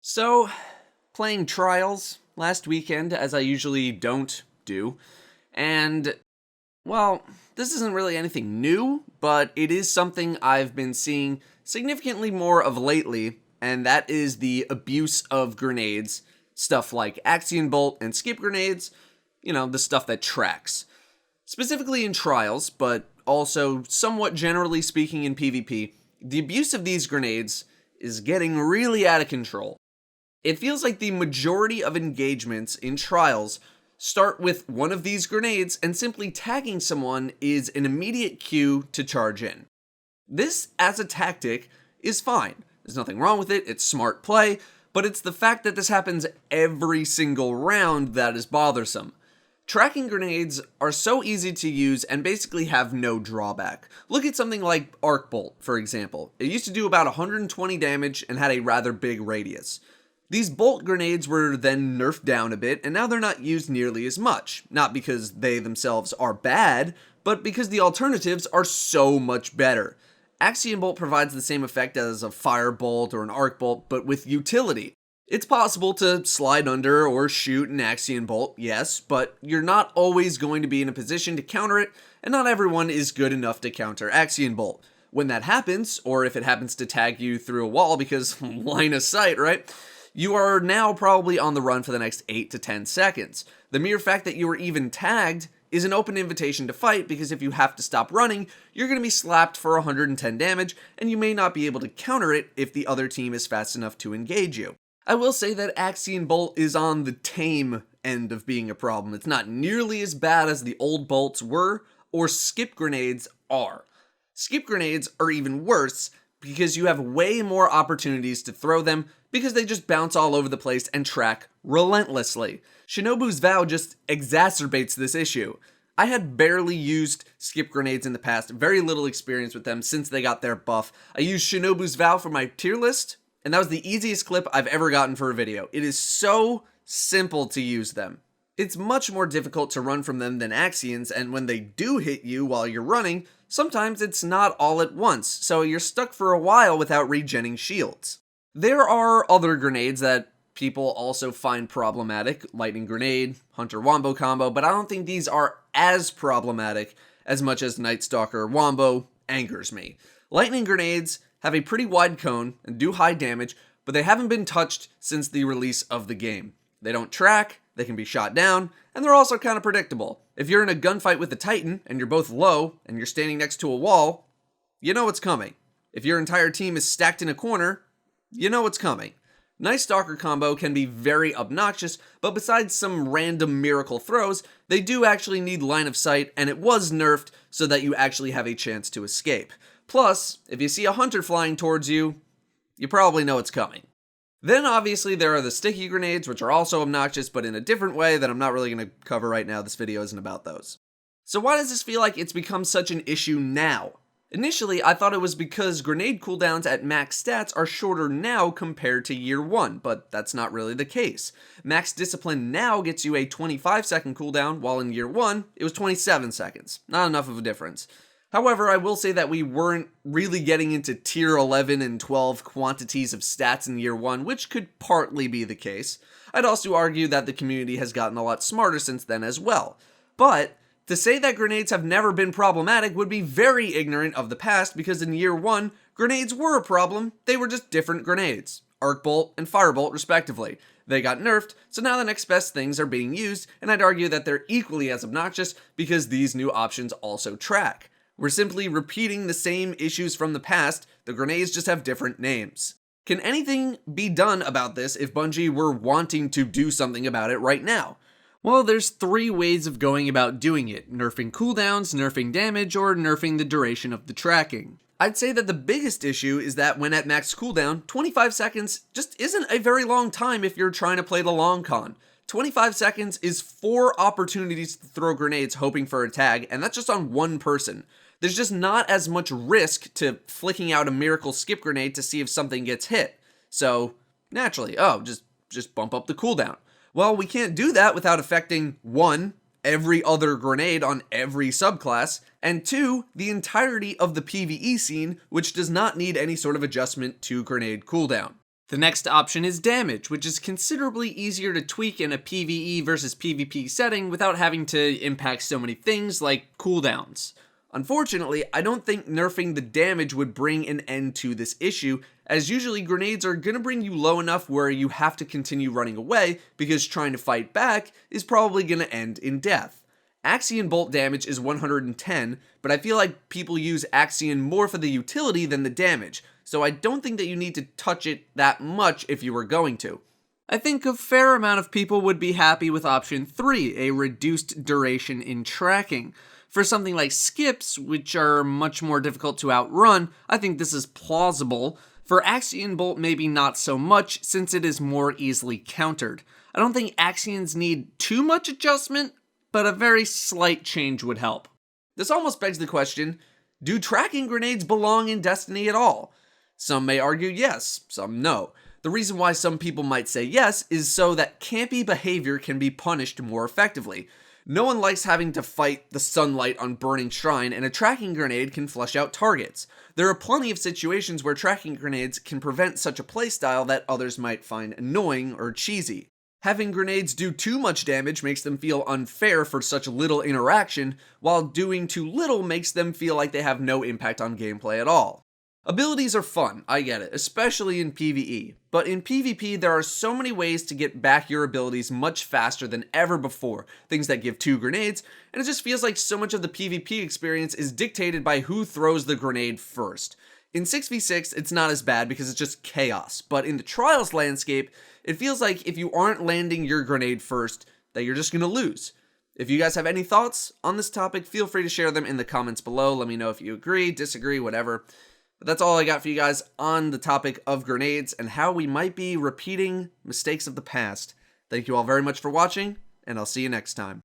So, playing Trials last weekend, as I usually don't do, and, well, this isn't really anything new, but it is something I've been seeing significantly more of lately, and that is the abuse of grenades. Stuff like Axion Bolt and Skip grenades, the stuff that tracks. Specifically in Trials, but also somewhat generally speaking in PvP, the abuse of these grenades is getting really out of control. It feels like the majority of engagements in Trials start with one of these grenades, and simply tagging someone is an immediate cue to charge in. This, as a tactic, is fine. There's nothing wrong with it, it's smart play, but it's the fact that this happens every single round that is bothersome. Tracking grenades are so easy to use and basically have no drawback. Look at something like Arc Bolt, for example. It used to do about 120 damage and had a rather big radius. These bolt grenades were then nerfed down a bit, and now they're not used nearly as much. Not because they themselves are bad, but because the alternatives are so much better. Axion Bolt provides the same effect as a Fire Bolt or an Arc Bolt, but with utility. It's possible to slide under or shoot an Axion Bolt, yes, but you're not always going to be in a position to counter it, and not everyone is good enough to counter Axion Bolt. When that happens, or if it happens to tag you through a wall because line of sight, right? You are now probably on the run for the next 8 to 10 seconds. The mere fact that you are even tagged is an open invitation to fight, because if you have to stop running, you're going to be slapped for 110 damage, and you may not be able to counter it if the other team is fast enough to engage you. I will say that Axion Bolt is on the tame end of being a problem. It's not nearly as bad as the old bolts were, or skip grenades are. Skip grenades are even worse, because you have way more opportunities to throw them, because they just bounce all over the place and track relentlessly. Shinobu's Vow just exacerbates this issue. I had barely used skip grenades in the past, very little experience with them since they got their buff. I used Shinobu's Vow for my tier list, and that was the easiest clip I've ever gotten for a video. It is so simple to use them. It's much more difficult to run from them than Axions, and when they do hit you while you're running, sometimes it's not all at once, so you're stuck for a while without regenning shields. There are other grenades that people also find problematic, Lightning Grenade, Hunter Wombo combo, but I don't think these are as problematic as much as Night Stalker Wombo angers me. Lightning Grenades have a pretty wide cone and do high damage, but they haven't been touched since the release of the game. They don't track, they can be shot down, and they're also kind of predictable. If you're in a gunfight with a Titan, and you're both low, and you're standing next to a wall, you know what's coming. If your entire team is stacked in a corner, you know what's coming. Night Stalker combo can be very obnoxious, but besides some random miracle throws, they do actually need line of sight, and it was nerfed so that you actually have a chance to escape. Plus, if you see a hunter flying towards you, you probably know it's coming. Then obviously there are the sticky grenades, which are also obnoxious, but in a different way that I'm not really going to cover right now. This video isn't about those. So why does this feel like it's become such an issue now? Initially, I thought it was because grenade cooldowns at max stats are shorter now compared to year 1, but that's not really the case. Max discipline now gets you a 25-second cooldown, while in year 1, it was 27 seconds. Not enough of a difference. However, I will say that we weren't really getting into tier 11 and 12 quantities of stats in year 1, which could partly be the case. I'd also argue that the community has gotten a lot smarter since then as well. But to say that grenades have never been problematic would be very ignorant of the past, because in year 1, grenades were a problem, they were just different grenades. Arc Bolt and Fire Bolt respectively. They got nerfed, so now the next best things are being used, and I'd argue that they're equally as obnoxious because these new options also track. We're simply repeating the same issues from the past, the grenades just have different names. Can anything be done about this if Bungie were wanting to do something about it right now? Well, there's 3 ways of going about doing it: nerfing cooldowns, nerfing damage, or nerfing the duration of the tracking. I'd say that the biggest issue is that when at max cooldown, 25 seconds just isn't a very long time if you're trying to play the long con. 25 seconds is 4 opportunities to throw grenades hoping for a tag, and that's just on one person. There's just not as much risk to flicking out a miracle skip grenade to see if something gets hit. So, naturally, just bump up the cooldown. Well, we can't do that without affecting 1, every other grenade on every subclass, and 2, the entirety of the PvE scene, which does not need any sort of adjustment to grenade cooldown. The next option is damage, which is considerably easier to tweak in a PvE versus PvP setting without having to impact so many things like cooldowns. Unfortunately, I don't think nerfing the damage would bring an end to this issue, as usually grenades are going to bring you low enough where you have to continue running away because trying to fight back is probably going to end in death. Axion bolt damage is 110, but I feel like people use Axion more for the utility than the damage, so I don't think that you need to touch it that much if you were going to. I think a fair amount of people would be happy with option 3, a reduced duration in tracking. For something like skips, which are much more difficult to outrun, I think this is plausible. For Axion Bolt, maybe not so much, since it is more easily countered. I don't think Axions need too much adjustment, but a very slight change would help. This almost begs the question, do tracking grenades belong in Destiny at all? Some may argue yes, some no. The reason why some people might say yes is so that campy behavior can be punished more effectively. No one likes having to fight the sunlight on burning shrine, and a tracking grenade can flush out targets. There are plenty of situations where tracking grenades can prevent such a playstyle that others might find annoying or cheesy. Having grenades do too much damage makes them feel unfair for such little interaction, while doing too little makes them feel like they have no impact on gameplay at all. Abilities are fun, I get it, especially in PvE, but in PvP there are so many ways to get back your abilities much faster than ever before, things that give 2 grenades, and it just feels like so much of the PvP experience is dictated by who throws the grenade first. In 6v6, it's not as bad because it's just chaos, but in the Trials landscape, it feels like if you aren't landing your grenade first, that you're just gonna lose. If you guys have any thoughts on this topic, feel free to share them in the comments below. Let me know if you agree, disagree, whatever. But that's all I got for you guys on the topic of grenades and how we might be repeating mistakes of the past. Thank you all very much for watching, and I'll see you next time.